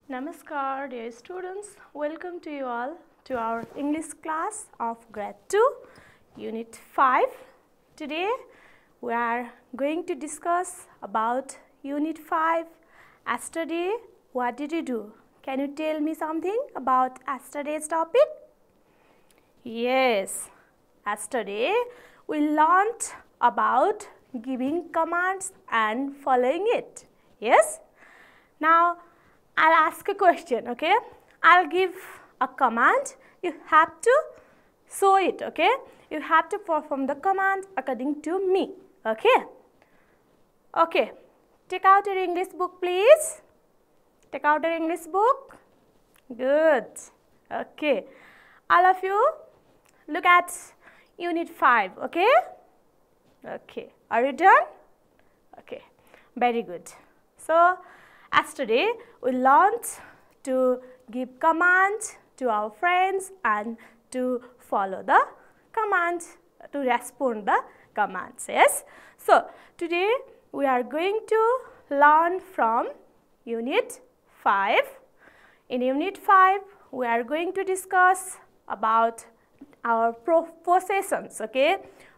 Namaskar dear students, welcome to you all to our English class of grade 2 unit 5. Today we are going to discuss about unit 5. Yesterday what did you do? Can you tell me something about yesterday's topic? Yes, yesterday we learnt about giving commands and following it. Yes? Now I'll ask a question, okay? I'll give a command. You have to show it, okay? You have to perform the command according to me, okay? Okay, take out your English book, please. Take out your English book. Good. Okay. All of you, look at unit 5, okay? Okay. Are you done? Okay. Very good. So, yesterday we learned to give commands to our friends and to follow the command, to respond the commands. Yes. So today we are going to learn from unit 5. In unit 5 we are going to discuss about our possessions. Okay,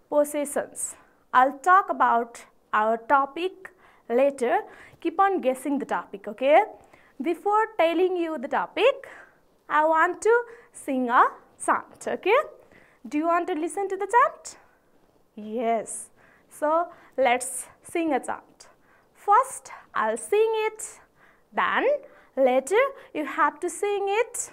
possessions. I'll talk about our topic later. Keep on guessing the topic, okay? Before telling you the topic, I want to sing a chant, okay? Do you want to listen to the chant? Yes. So, let's sing a chant. First, I'll sing it. Then, later, you have to sing it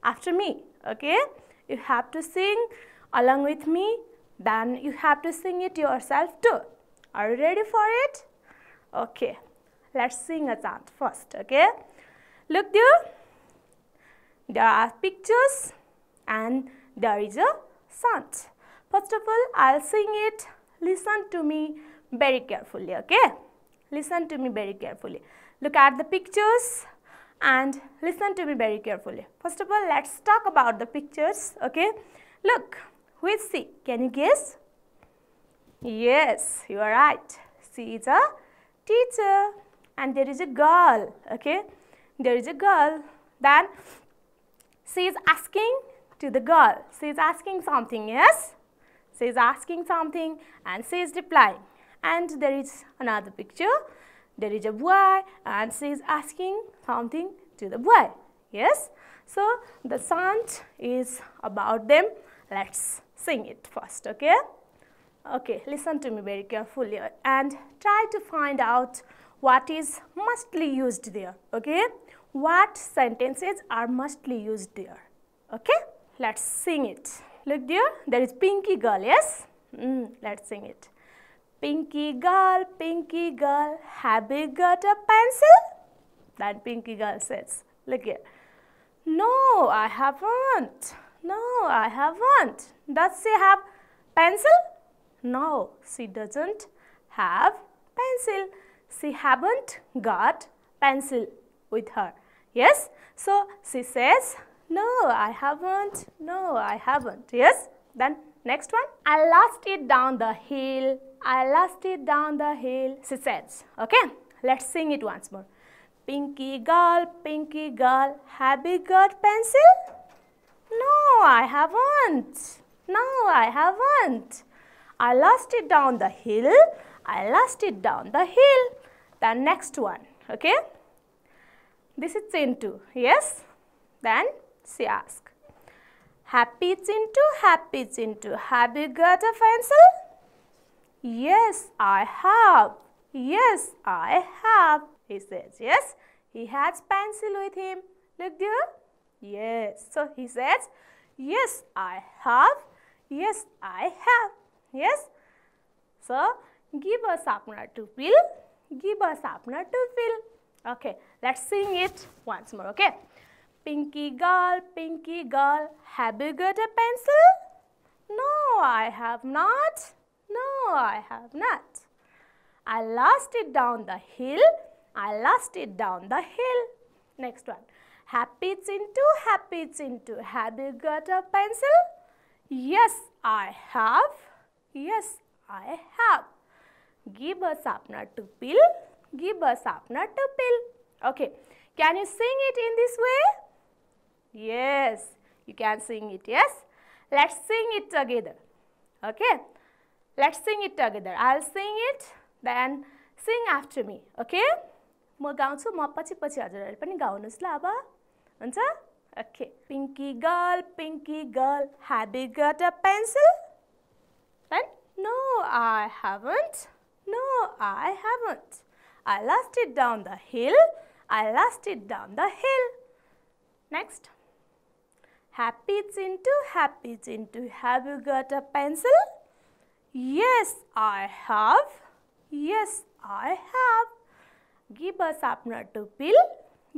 after me, okay? You have to sing along with me. Then, you have to sing it yourself too. Are you ready for it? Okay. Let's sing a chant first, okay? Look there. There are pictures and there is a chant. First of all, I'll sing it. Listen to me very carefully, okay? Listen to me very carefully. Look at the pictures and listen to me very carefully. First of all, let's talk about the pictures, okay? Look, who is she? Can you guess? Yes, you are right. She is a teacher. And there is a girl, okay? There is a girl. Then she is asking to the girl. She is asking something, yes? She is asking something and she is replying. And there is another picture. There is a boy and she is asking something to the boy, yes? So the chant is about them. Let's sing it first, okay? Okay, listen to me very carefully and try to find out what is mustly used there, okay? What sentences are mustly used there, okay? Let's sing it. Look there is Pinky girl, yes? Let's sing it. Pinky girl, have you got a pencil? Then Pinky girl says, look here. No, I haven't. No, I haven't. Does she have pencil? No, she doesn't have pencil. She haven't got pencil with her. Yes? So, she says, no, I haven't. No, I haven't. Yes? Then, next one. I lost it down the hill. I lost it down the hill. She says. Okay? Let's sing it once more. Pinky girl, have you got pencil? No, I haven't. No, I haven't. I lost it down the hill. I lost it down the hill. The next one, okay? This is Chintu, yes? Then she asks, Happy Chintu, have you got a pencil? Yes, I have. Yes, I have. He says, yes, he has pencil with him. Look there. Yes. So he says, yes, I have. Yes, I have. Yes. So, give a sharpener to fill. Give a sharpener to fill. Okay. Let's sing it once more. Okay. Pinky girl, have you got a pencil? No, I have not. No, I have not. I lost it down the hill. I lost it down the hill. Next one. Happy Chintu, have you got a pencil? Yes, I have. Yes, I have. Give a sharpener to pill. Give a sharpener to pill. Okay. Can you sing it in this way? Yes, you can sing it, yes? Let's sing it together, okay? Let's sing it together. I'll sing it, then sing after me, okay? म गाउँछु, म पछि पछि हजुरहरु पनि गाउनुस् ल अब. हुन्छ? Okay. Pinky girl, have you got a pencil? Then, no, I haven't. No, I haven't. I lost it down the hill. I lost it down the hill. Next. Happy Chintu, have you got a pencil? Yes, I have. Yes, I have. Give a sharpener to peel.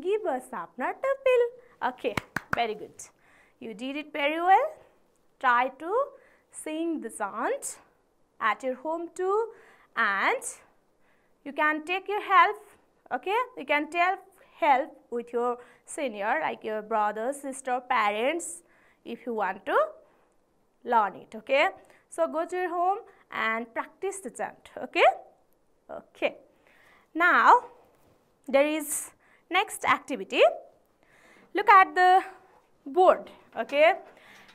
Give a sharpener to peel. Okay, very good. You did it very well. Try to sing the chant at your home too, and you can take your help, okay? You can take help with your senior, like your brother, sister, parents, if you want to learn it, okay? So go to your home and practice the chant, okay? Okay. Now, there is next activity. Look at the board, okay?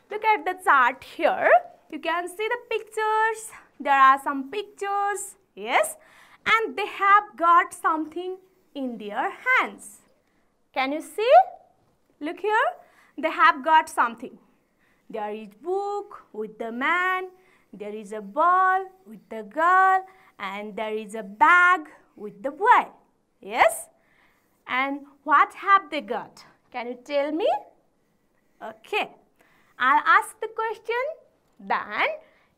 Look at the chart here. You can see the pictures. There are some pictures, yes? And they have got something in their hands. Can you see? Look here. They have got something. There is book with the man. There is a ball with the girl. And there is a bag with the boy. Yes? And what have they got? Can you tell me? Okay. I'll ask the question, then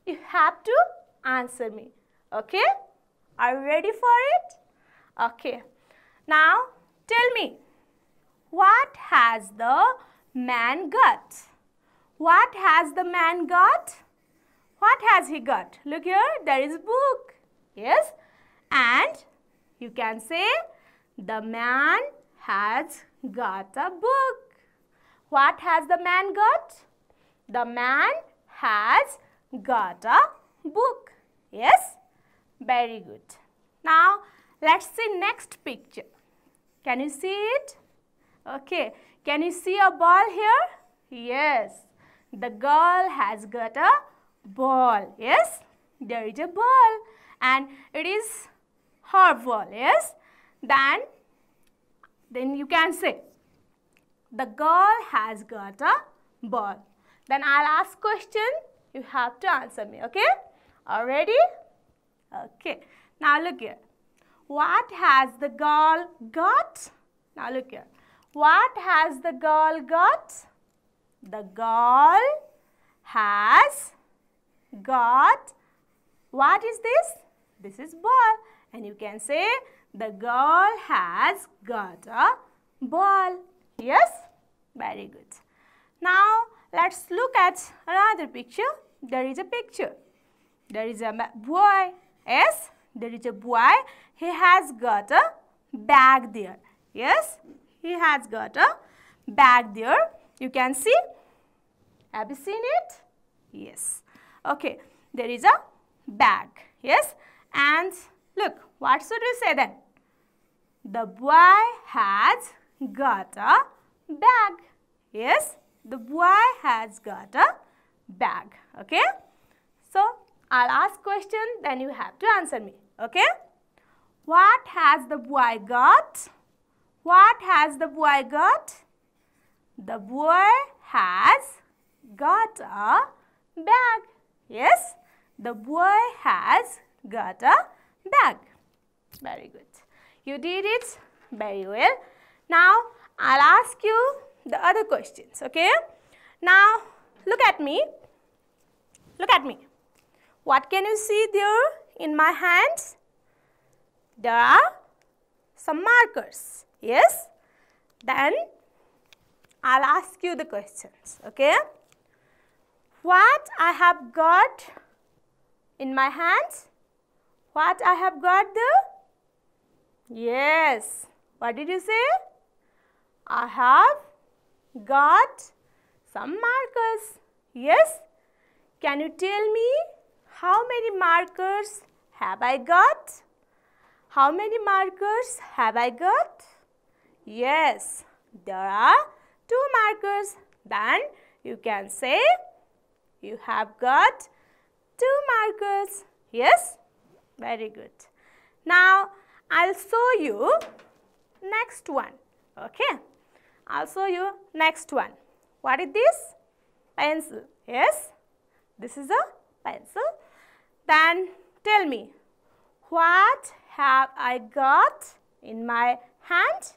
you have to answer me. Okay? Are you ready for it? Okay. Now, tell me, what has the man got? What has the man got? What has he got? Look here, there is a book. Yes? And you can say, the man has got a book. What has the man got? The man has got a book. Yes? Very good. Now, let's see next picture. Can you see it? Okay. Can you see a ball here? Yes. The girl has got a ball. Yes? There is a ball. And it is her ball. Yes? Then you can say, the girl has got a ball. Then I'll ask question. You have to answer me. Okay? Are you ready? Okay. Now look here. What has the girl got? Now look here. What has the girl got? The girl has got, what is this? This is ball. And you can say, the girl has got a ball. Yes? Very good. Now, let's look at another picture. There is a picture. There is a boy. Yes? There is a boy. He has got a bag there. Yes? He has got a bag there. You can see. Have you seen it? Yes. Okay. There is a bag. Yes? And look, what should we say then? The boy has got a bag. Yes? The boy has got a bag. Okay? So, I'll ask question, then you have to answer me. Okay? What has the boy got? What has the boy got? The boy has got a bag. Yes? The boy has got a bag. Very good. You did it very well. Now, I'll ask you the other questions. Okay? Now, look at me. Look at me. What can you see there in my hands? There are some markers. Yes? Then, I'll ask you the questions. Okay? What I have got in my hands? What I have got there? Yes. What did you say? I have got some markers. Yes? Can you tell me how many markers have I got? How many markers have I got? Yes, there are 2 markers. Then you can say you have got 2 markers. Yes? Very good. Now, I'll show you next one. Okay? I'll show you next one. What is this? Pencil. Yes? This is a pencil. Then tell me, what have I got in my hand?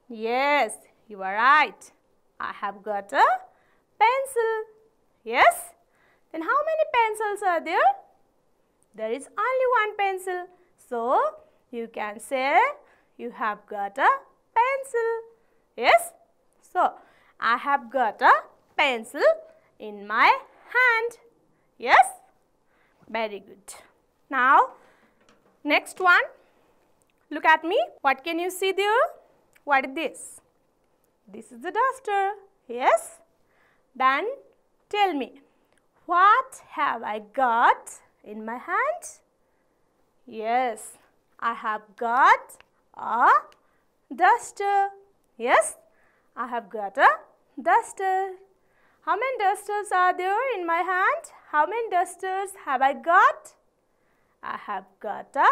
Yes, you are right. I have got a pencil. Yes? Then how many pencils are there? There is only one pencil. So, you can say you have got a pencil. Yes? So, I have got a pencil in my hand. Yes? Very good. Now, next one. Look at me. What can you see there? What is this? This is the duster. Yes? Then, tell me, what have I got in my hand? Yes, I have got a duster. Yes, I have got a duster. How many dusters are there in my hand? How many dusters have I got? I have got a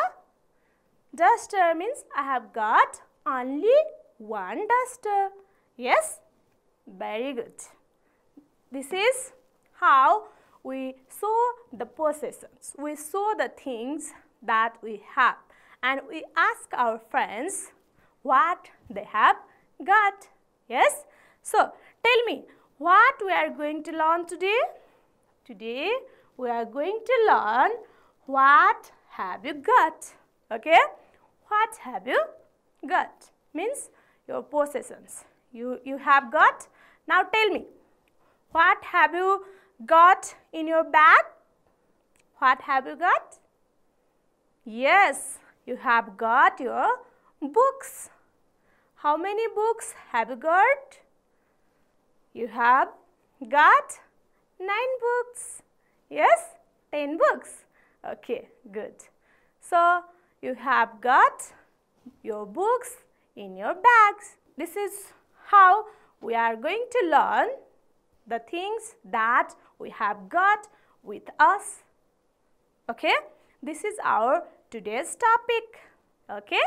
duster means I have got only one duster. Yes, very good. This is how we show the possessions. We show the things that we have and we ask our friends what they have got. Yes? So, tell me, what we are going to learn today? Today, we are going to learn what have you got. Okay? What have you got? Means your possessions. You have got. Now, tell me, what have you got in your bag? What have you got? Yes, you have got your books. How many books have you got? You have got 9 books. Yes, 10 books. Okay, good. So, you have got your books in your bags. This is how we are going to learn the things that we have got with us. Okay, this is our today's topic. Okay,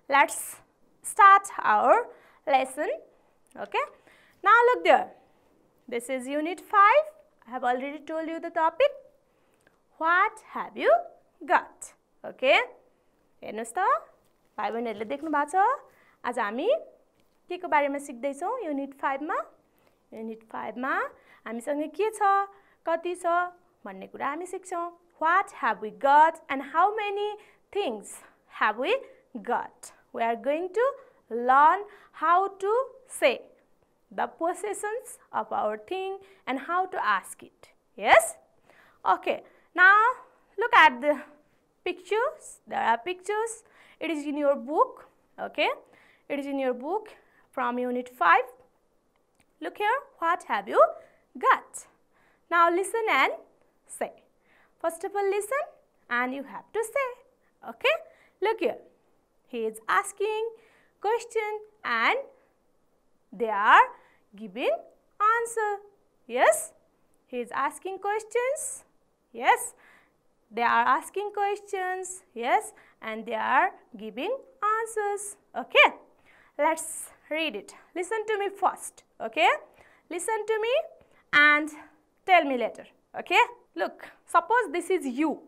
let's start our lesson. Okay, now look there. This is unit 5. I have already told you the topic. What have you got? Okay, हेर्नुस् त भाइ बहिनीहरुले देख्नु भएको छ आज हामी के को बारेमा सिक्दै छौं युनिट 5 मा युनिट 5 मा हामीसँग के छ कति छ भन्ने कुरा हामी सिक्छौं what have we got and how many things have we got we are going to learn how to say the possessions of our thing and how to ask it. Yes? Okay, now look at the pictures. There are pictures. It is in your book. Okay, it is in your book from unit 5. Look here, what have you got? Now listen and say. First of all, listen and you have to say. Okay, look here. He is asking question and they are giving answer. Yes, he is asking questions. Yes, they are asking questions. Yes, and they are giving answers. Okay, let's read it. Listen to me first. Okay, listen to me and tell me later. Okay, look, suppose this is you.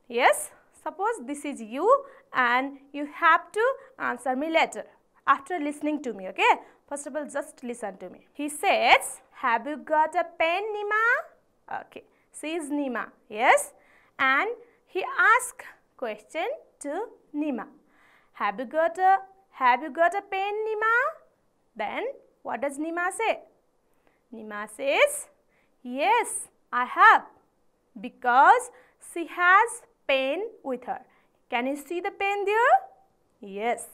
Yes, suppose this is you and you have to answer me later after listening to me. Okay, first of all, just listen to me. He says, have you got a pen, Nima? Okay, she is Nima. Yes, and he asked question to Nima. Have you got a pen, Nima? Then what does Nima say? Nima says, yes, I have, because she has pen with her. Can you see the pen there? Yes.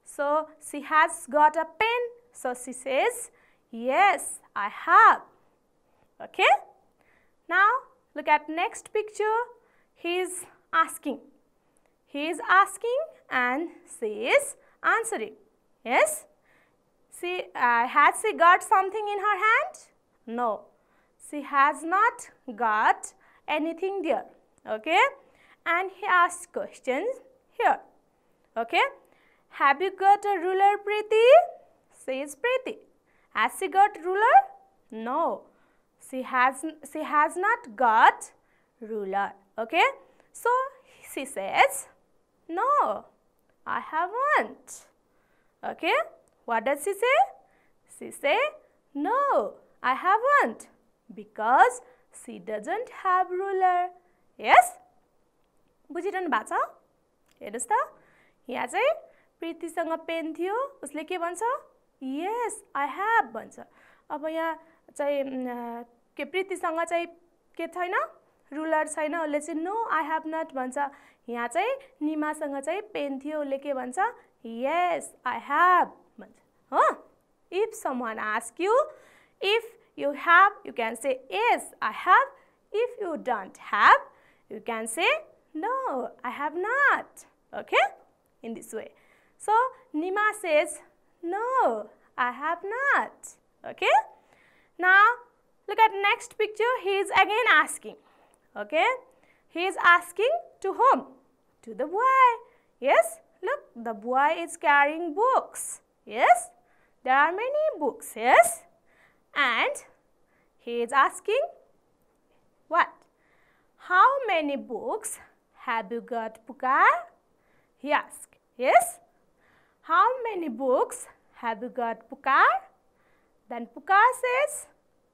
So she has got a pen. So she says, yes, I have. Okay. Now look at next picture. He is asking. He is asking and she is answering. Yes? Has she got something in her hand? No. She has not got anything there. Okay? And he asks questions here. Okay? Have you got a ruler, Preeti? Says Preeti. Has she got ruler? No. She has not got ruler. Okay? So she says, no, I haven't. Okay? What does she say? She say, no, I haven't. Because she doesn't have ruler. Yes? बुझिरहनु भएको छ? हेर्नुस् त, यहाँ चाहिँ प्रीतिसँग pen थियो, उसले के भन्छ? Yes, I have भन्छ. अब यहाँ चाहिँ के प्रीतिसँग चाहिँ के छैन? रुलर छैन, उसले चाहिँ no, I have not भन्छ. यहाँ चाहिँ निमासँग चाहिँ पेन थियो, उसले के भन्छ? Yes, I have भन्छ. हो? If someone asks you, if you have, you can say yes, I have. If you don't have, you can say no, I have not. Okay? In this way. So, Nima says, no, I have not. Okay? Now, look at next picture. He is again asking. Okay? He is asking to whom? To the boy. Yes? Look, the boy is carrying books. Yes? There are many books. Yes? And he is asking what? How many books have you got, Pukar? He asked. Yes? How many books have you got, Pukar? Then Pukar says,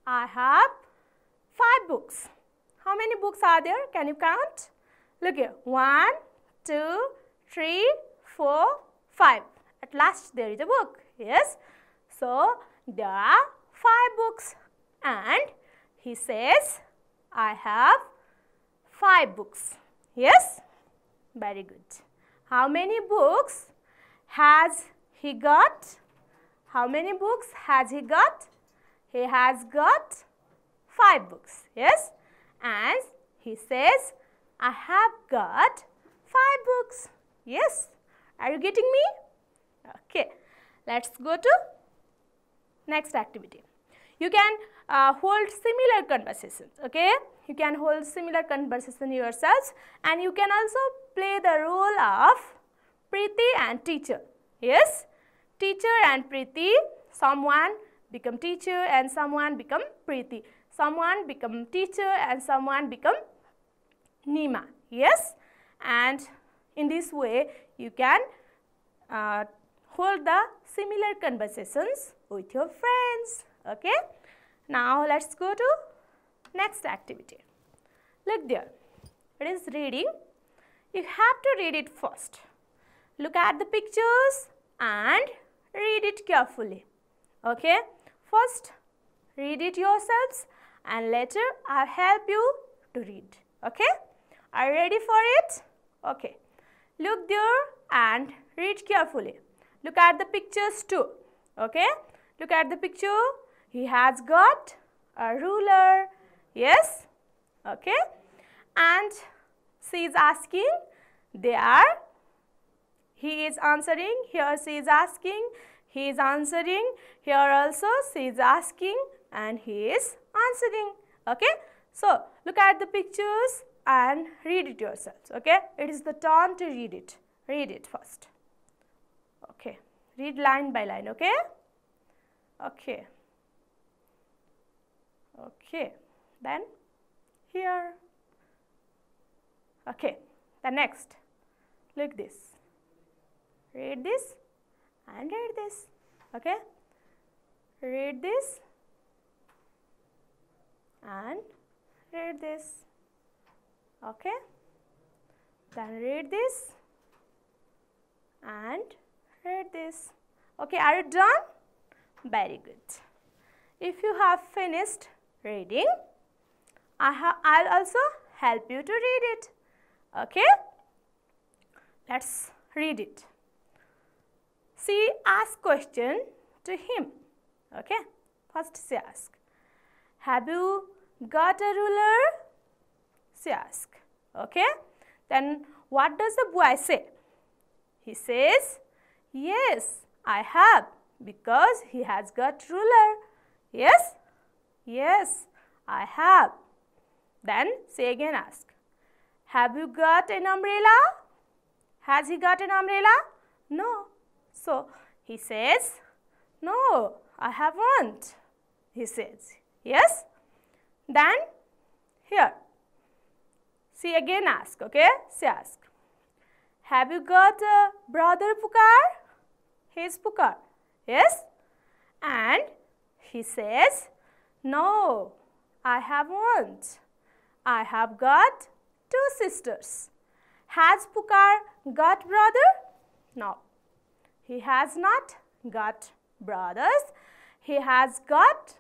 I have 5 books. How many books are there? Can you count? Look here. 1, 2, 3, 4, 5. At last there is a book. Yes? So, there are 5 books. And he says, I have 5 books. Yes? Very good. How many books has he got? How many books has he got? He has got 5 books. Yes? And he says, I have got 5 books. Yes? Are you getting me? Okay. Let's go to next activity. You can hold similar conversations. Okay? You can hold similar conversation yourselves, and you can also play the role of Preeti and teacher. Yes? Teacher and Preeti, someone become teacher and someone become Preeti. Someone become teacher and someone become Nima. Yes? And in this way, you can hold the similar conversations with your friends. Okay? Now, let's go to next activity. Look there. It is reading. You have to read it first. Look at the pictures and read it carefully. Okay? First, read it yourselves and later I'll help you to read. Okay? Are you ready for it? Okay. Look there and read carefully. Look at the pictures too. Okay? Look at the picture. He has got a ruler. Yes? Okay? And she is asking there. He is answering. Here she is asking. He is answering. Here also she is asking and he is answering. Okay? So, look at the pictures and read it yourselves. Okay? It is the turn to read it. Read it first. Okay. Read line by line. Okay? Okay. Okay. Then here. Okay. The next. Look this. Read this and read this. Okay? Read this and read this. Okay? Then read this and read this. Okay, are you done? Very good. If you have finished reading, I'll also help you to read it. Okay? Let's read it. She asked question to him. Okay? First she asked, have you got a ruler? She asked. Okay? Then what does the boy say? He says, yes, I have, because he has got ruler. Yes? Yes, I have. Then say again, ask. Have you got an umbrella? Has he got an umbrella? No. So he says, no, I haven't. He says, yes? Then here, see again, ask, okay? Say ask. Have you got a brother Pukar? He is Pukar. Yes? And he says, no, I haven't. I have got 2 sisters. Has Pukar got brother? No. He has not got brothers. He has got,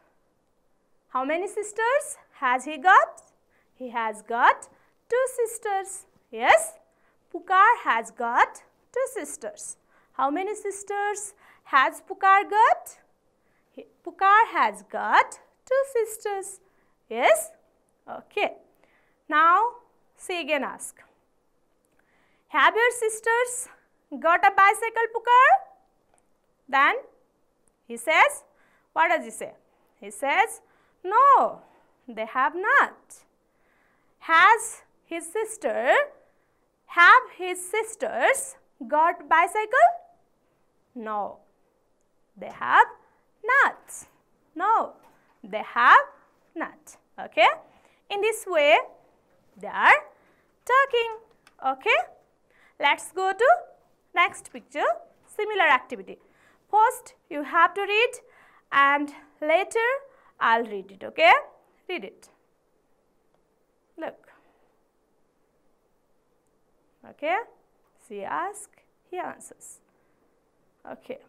how many sisters has he got? He has got 2 sisters. Yes? Pukar has got 2 sisters. How many sisters has Pukar got? Pukar has got 2 sisters. Yes? Okay. Now, say again, ask. Have your sisters got a bicycle, Pukar? Then he says, what does he say? He says, no, they have not. Have his sisters got bicycle? No, they have not. No, they have not. Okay? In this way, they are talking. Okay? Let's go to next picture, similar activity. First, you have to read and later I'll read it. Okay? Read it. Look. Okay? She asks, he answers. Okay.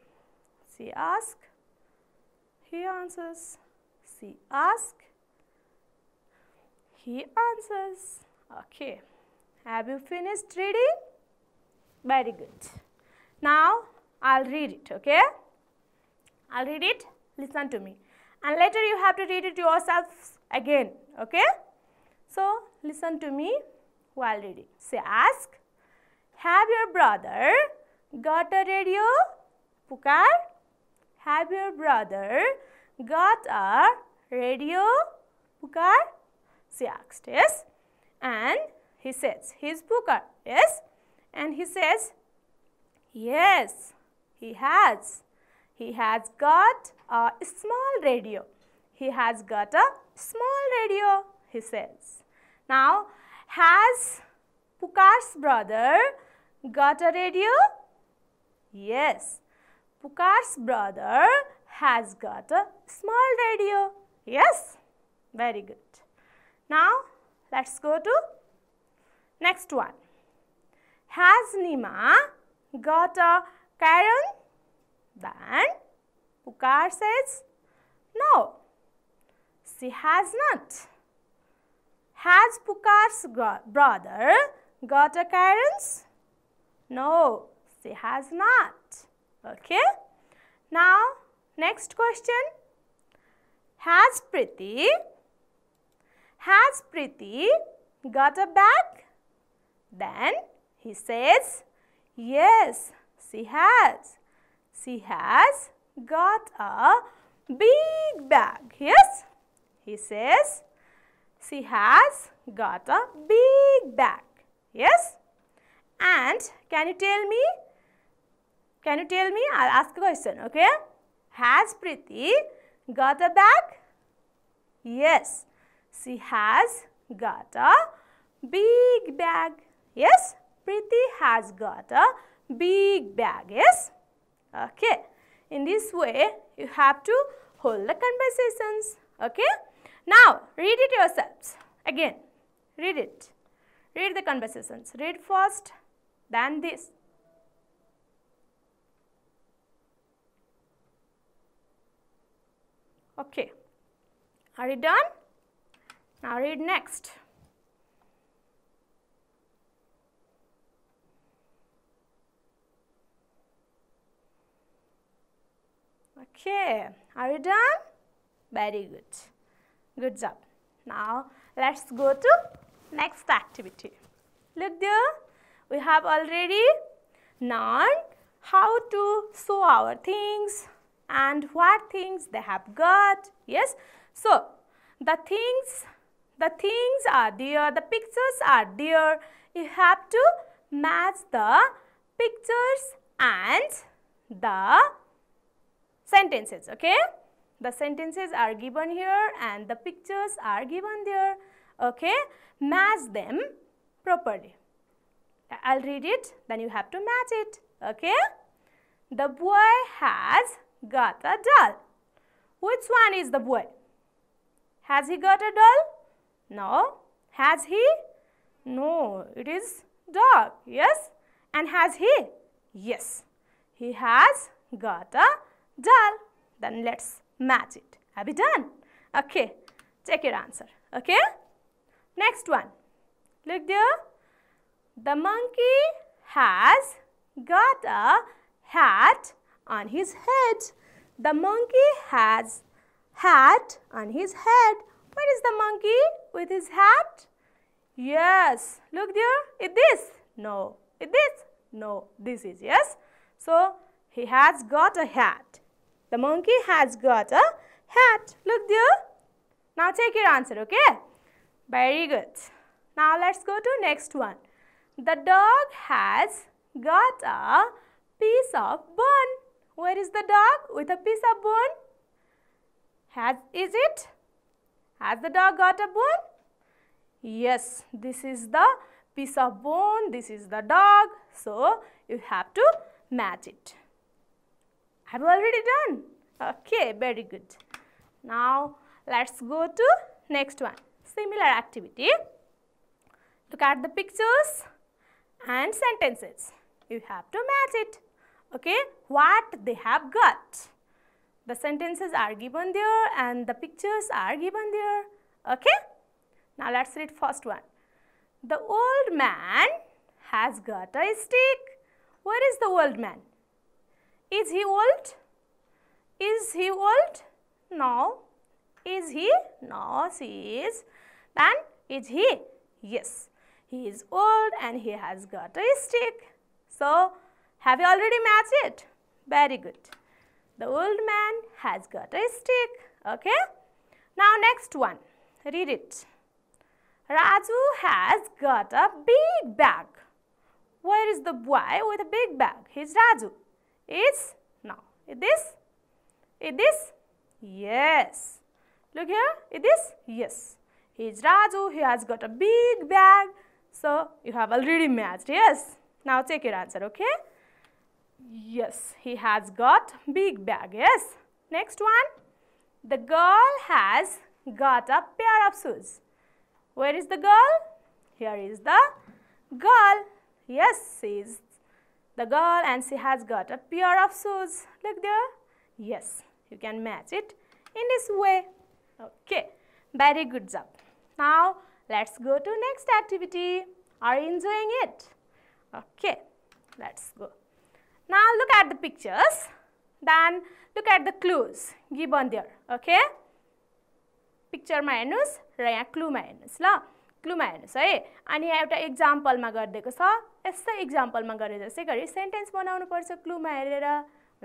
She asks, he answers. She asks, he answers. Okay. Have you finished reading? Very good. Now, I'll read it, okay? I'll read it. Listen to me. And later you have to read it yourself again, okay? So, listen to me while reading. Say, ask, have your brother got a radio? Pukar, have your brother got a radio? Pukar, she asked, yes? And he says, he's Pukar, yes? And he says, yes, he has. He has got a small radio. He has got a small radio, he says. Now, has Pukar's brother got a radio? Yes, Pukar's brother has got a small radio. Yes, very good. Now, let's go to next one. Has Nima got a Karen? Then Pukar says, no, she has not. Has Pukar's brother got a Karen's? No, she has not. Okay. Now, next question. Has Priti got a bag? Then he says, yes, she has. She has got a big bag. Yes, he says, she has got a big bag. Yes, and can you tell me? I'll ask a question, okay? Has Priti got a bag? Yes, she has got a big bag. Yes, Priti has got a big bag. Yes, okay. In this way, you have to hold the conversations. Okay. Now, read it yourselves. Again, read it. Read the conversations. Read first, then this. Okay. Are you done? Now, read next. Okay. Are you done? Very good. Good job. Now, let's go to next activity. Look there. We have already learned how to show our things and what things they have got. Yes, so the things are there, the pictures are there. You have to match the pictures and the sentences. Okay, the sentences are given here and the pictures are given there. Okay, match them properly. I'll read it, then you have to match it. Okay, the boy has got a doll. Which one is the boy? Has he got a doll? No. Has he? No, it is dog. Yes. And has he? Yes, he has got a doll. Then let's match it. Have you done? Okay, check your answer. Okay, next one. Look there. The monkey has got a hat on his head. The monkey has hat on his head. Where is the monkey with his hat? Yes, look there. Is this? No. Is this? No. This is, yes. So, he has got a hat. The monkey has got a hat. Look there. Now, check your answer, okay? Very good. Now, let's go to next one. The dog has got a piece of bone. Where is the dog with a piece of bone? Has the dog got a bone? Yes, this is the piece of bone, this is the dog. So, you have to match it. Have you already done? Okay, very good. Now, let's go to next one. Similar activity. Look at the pictures and sentences. You have to match it. Okay, what they have got. The sentences are given there and the pictures are given there. Okay, now let's read first one. The old man has got a stick. Where is the old man? Is he old? Is he old? No. Is he? No, she is. Then is he? Yes, he is old and he has got a stick. So, have you already matched it? Very good. The old man has got a stick. Okay. Now, next one. Read it. Raju has got a big bag. Where is the boy with a big bag? He's Raju. Is? No. Is this? Is this? Yes. Look here. Is this? Yes. He's Raju. He has got a big bag. So, you have already matched. Yes. Now, check your answer. Okay. Yes, he has got big bag. Yes. Next one. The girl has got a pair of shoes. Where is the girl? Here is the girl. Yes, she is the girl and she has got a pair of shoes. Look there. Yes, you can match it in this way. Okay, very good job. Now, let's go to next activity. Are you enjoying it? Okay, let's go. Now, look at the pictures. Then, look at the clues given there. Okay. Picture मा हेर्नुस् र यहाँ clue मा हेर्नुस् ल clue मा हेर्नुस् है अनि यहाँ एउटा एक्जाम्पल मा गरिदिएको छ यस्तै एक्जाम्पल मा गरे जस्तै गरी सेन्टेन्स बनाउनु पर्छ क्लू मा हेरेर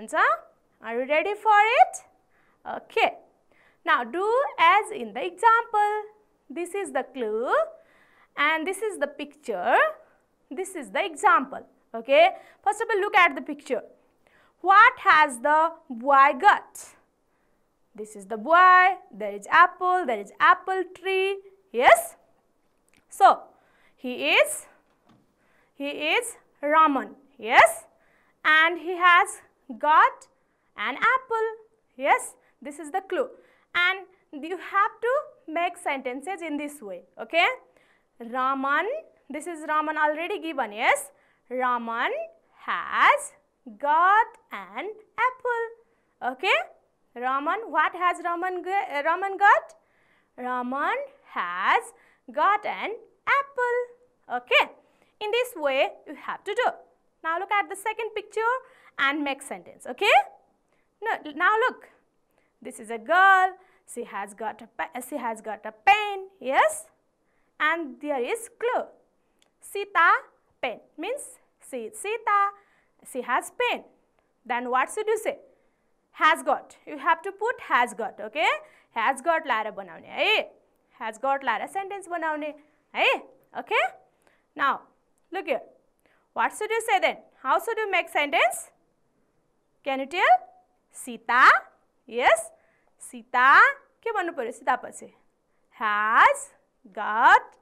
हुन्छ are you ready for it okay now do as in the example this is the clue and this is the picture, this is the example. Okay, first of all look at the picture. What has the boy got? This is the boy, there is apple tree. Yes, so he is Raman. Yes, and he has got an apple. Yes, this is the clue and you have to make sentences in this way. Okay, Raman, this is Raman already given. Yes, Raman has got an apple. Okay, Raman, what has Raman got? Raman has got an apple. Okay, in this way you have to do. Now look at the second picture and make sentence. Okay, now look, this is a girl, she has got a pen. Yes, and there is clue. Sita pen means she is Sita. She has pen. Then what should you say? Has got. You have to put has got, okay? Has got लाएर बनाउने है. Has got लाएर sentence बनाउने है. Okay? Now, look here. What should you say then? How should you make sentence? Can you tell? Sita. Yes. Sita. के भन्नु पर्यो सीता पछि? Has got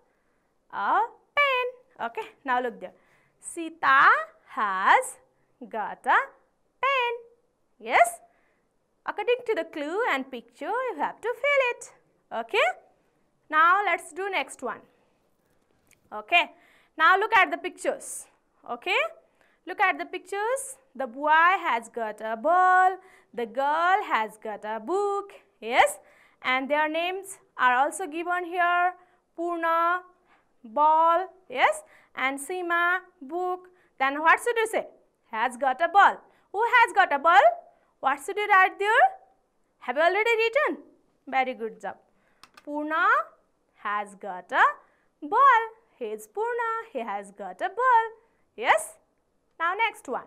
a pen. Okay? Now look there. Sita has got a pen. Yes? According to the clue and picture, you have to fill it. Okay? Now let's do next one. Okay? Now look at the pictures. Okay? Look at the pictures. The boy has got a ball. The girl has got a book. Yes? And their names are also given here. Purna, ball. Yes? And Seema, book. Then what should you say? Has got a ball. Who has got a ball? What should you write there? Have you already written? Very good job. Purna has got a ball. He is Purna. He has got a ball. Yes? Now next one.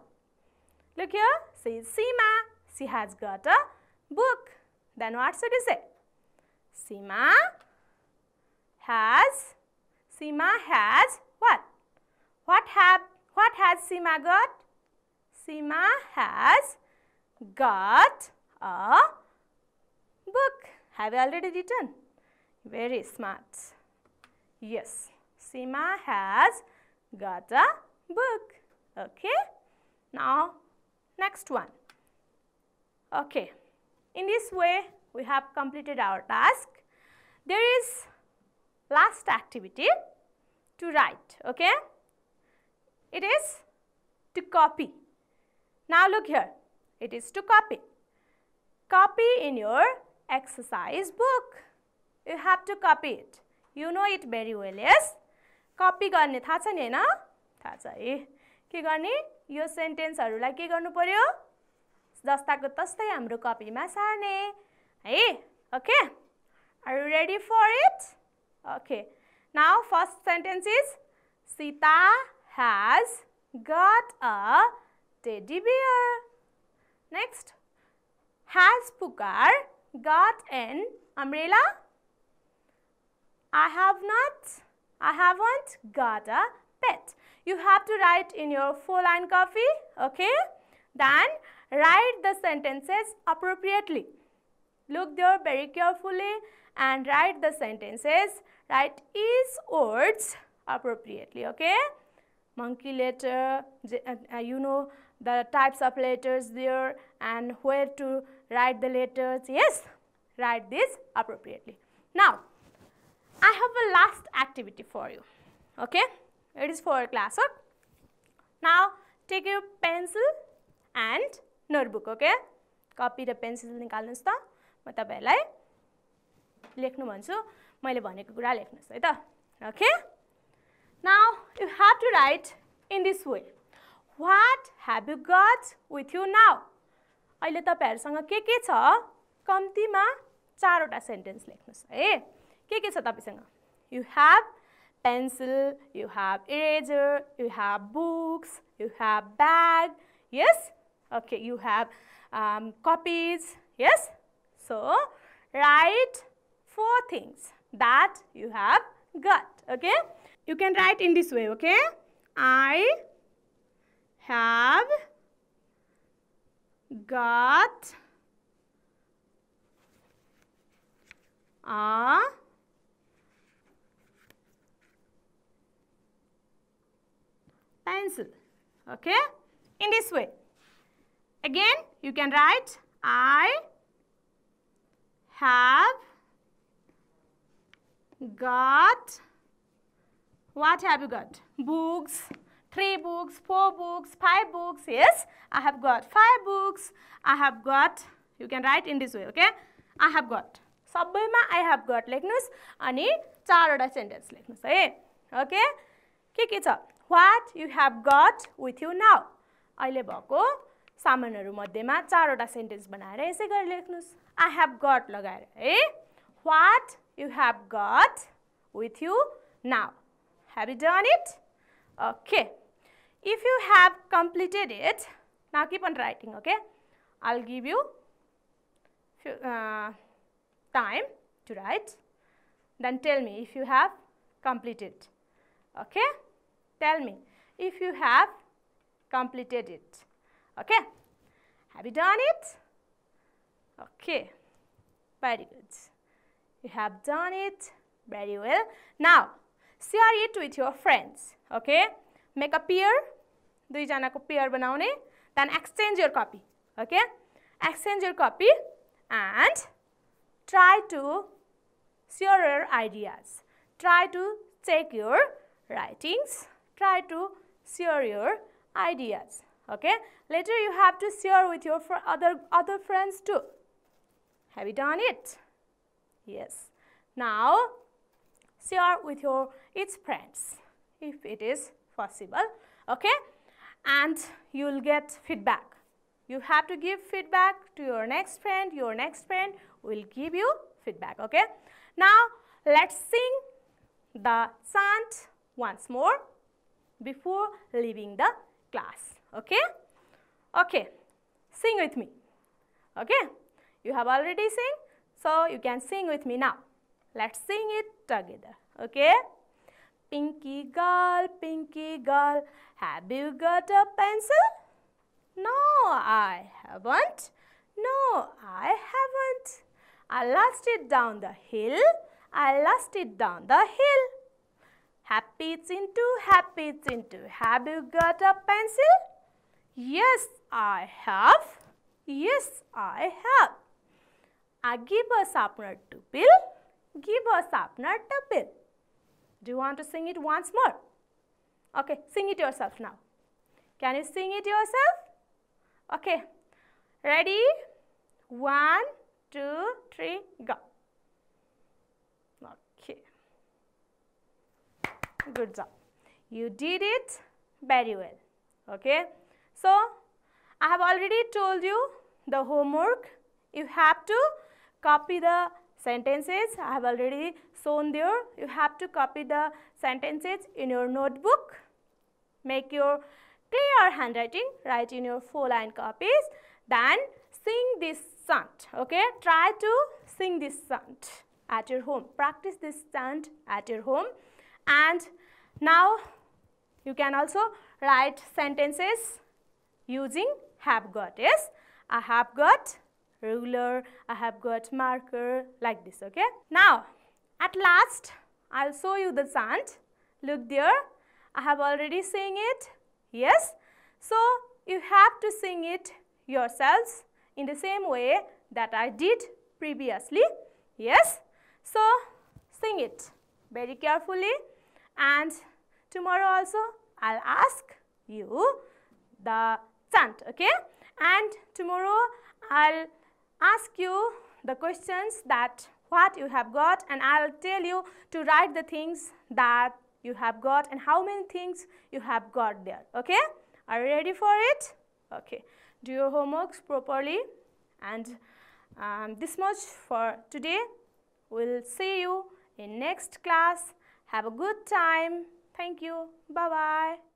Look here. She is Seema. She has got a book. Then what should you say? Seema has what? What has Seema got? Seema has got a book. Have you already written? Very smart. Yes. Seema has got a book. Okay. Now, next one. Okay. In this way, we have completed our task. There is last activity to write. Okay. It is to copy. Now look here. It is to copy. Copy in your exercise book. You have to copy it. You know it very well, yes? Copy गर्ने थाहा छ नि हैन? थाहा छ है. के गर्ने? यो सेन्टेन्सहरुलाई के गर्नु पर्यो? जस्ताको तस्तै हाम्रो कपीमा सार्ने है. Okay? Are you ready for it? Okay. Now first sentence is Sita has got a teddy bear. Next, has Pukar got an umbrella? I haven't got a pet. You have to write in your 4-line copy, okay? Then write the sentences appropriately. Look there very carefully and write the sentences. Write each words appropriately, okay? Monkey letter, you know the types of letters there and where to write the letters. Yes, write this appropriately. Now, I have a last activity for you. Okay, it is for classwork. Now, take your pencil and notebook. Okay, copy the pencil निकाल्नुस् त म तपाईहरुलाई लेख्नु भन्छु मैले भनेको कुरा लेख्नुस् है त. Okay, now you have to write in this way. What have you got with you now? अहिले तपाईहरुसँग के छ? कम्तिमा 4 वटा सेन्टेन्स लेख्नुस् है. के छ तपाईसँग? You have pencil, you have eraser, you have books, you have bag. Yes? Okay, you have copies. Yes? So, write 4 things that you have got. Okay? You can write in this way. Okay? I have got a pencil. Okay? In this way. Again, you can write I have got, what have you got? Books, 3 books, 4 books, 5 books. Yes, I have got 5 books. I have got, you can write in this way, okay? I have got. सबैमा I have got लेख्नुस् अनि 4 वटा sentence लेख्नुस् है. Okay? के छ? What you have got with you now? अहिले भएको सामानहरु मध्येमा 4 वटा सेन्टेन्स बनाएर यसै गरी लेख्नुस्. I have got लगाएर है. What you have got with you now? Have you done it? Okay. if you have completed it, now keep on writing, okay? I'll give you few, time to write. Then tell me if you have completed, okay? Tell me if you have completed it, okay? Have you done it? Okay, very good. You have done it very well. Now, share it with your friends, okay? Make a pair, दुईजनाको pair बनाउने, then exchange your copy, okay? Exchange your copy and try to share your ideas. Try to check your writings. Try to share your ideas, okay? Later you have to share with your other friends too. Have you done it? Yes. Now, share with your each friends if it is possible, okay? And you will get feedback. You have to give feedback to your next friend will give you feedback, okay? Now, let's sing the chant once more before leaving the class, okay? Okay, sing with me, okay? You have already sing, so you can sing with me now. Let's sing it together, okay? Pinky girl, have you got a pencil? No, I haven't. No, I haven't. I lost it down the hill. I lost it down the hill. Happy Chintu, have you got a pencil? Yes, I have. Yes, I have. I give a sharpener to Bill. Give a sharpener to Bill. Do you want to sing it once more? Okay, sing it yourself now. Can you sing it yourself? Okay, ready? 1, 2, 3, go. Okay, good job. You did it very well. Okay, so I have already told you the homework. You have to copy the sentences. I have already shown there. You have to copy the sentences in your notebook. Make your clear handwriting. Write in your 4-line copies. Then sing this chant. Okay, try to sing this chant at your home. Practice this chant at your home. And now you can also write sentences using have got. Yes, I have got ruler, I have got marker, like this, okay? Now, at last, I'll show you the chant. Look there, I have already sing it, yes? So, you have to sing it yourselves in the same way that I did previously, yes? So, sing it very carefully, and tomorrow also, I'll ask you the chant, okay? And tomorrow, I'll ask you the questions that what you have got, and I'll tell you to write the things that you have got and how many things you have got there, okay? Are you ready for it? Okay, do your homeworks properly, and this much for today. We'll see you in next class. Have a good time. Thank you. Bye-bye.